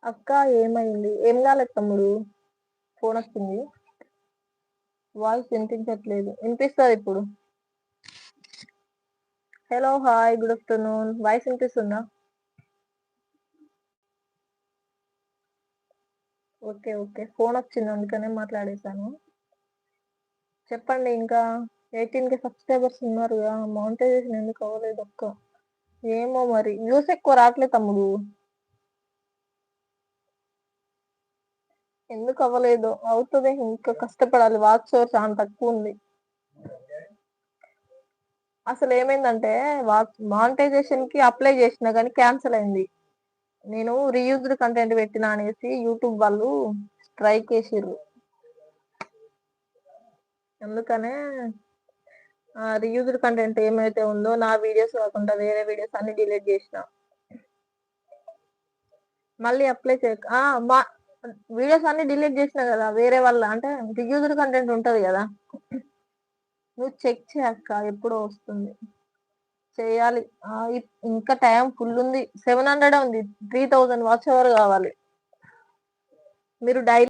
అక్క ఏమైంది? ఏం కాలేదు తమ్ముడు? ఫోనొచ్చింది. వాయిస్ వినిపించట్లేదు. వినిపిస్తది ఇప్పుడు. Hello! Hi. Good afternoon. Voice వినిపిస్తుందా? ఓకే. ఓకే. ఫోనొచ్చింది అందుకనే మాట్లాడేశాను. చెప్పండి ఇంకా. 18,000 సబ్‌స్క్రైబర్స్ ఉన్నారుగా. మానిటైజేషన్ ఎందుకు అవ్వలేదక్క? ఏమో మరి. వ్యూస్ ఎక్కువ రాట్లే తమ్ముడు. ఎందుకు అవ్వలేదో? అవుతది. ఇంకా కష్టపడాలి. వాచ్ అవర్ చాలా తక్కువుంది. అసలేమైందంటే మానిటైజేషన్‌కి అప్లై చేసినా గాని క్యాన్సెల్ అయింది. నేను రీయూజ్డ్ కంటెంట్ పెట్టినా అనేసి యూట్యూబ్ వాళ్ళు స్ట్రైకేసిర్రు. అందుకనే రీయూజ్డ్ కంటెంట్ ఏమైతే ఉందో నా వీడియోస్ కాకుండా వేరే వీడియోస్ అన్ని డిలీట్ చేసినా. మళ్ళీ అప్లై చేయక మా వీడియోస్ అన్ని డిలీట్ చేసినా గదా! వేరే వాళ్ళ అంటే రీయూజ్డ్ కంటెంట్ ఉంటది గదా! నువ్వు చెక్ చేయక్క ఎప్పుడో వస్తుంది. చేయాలి. ఇంకా టైం ఫుల్లుంది. 700 ఉంది. 3000 వాచ్ అవర్ కావాలి. మీరు డైలీ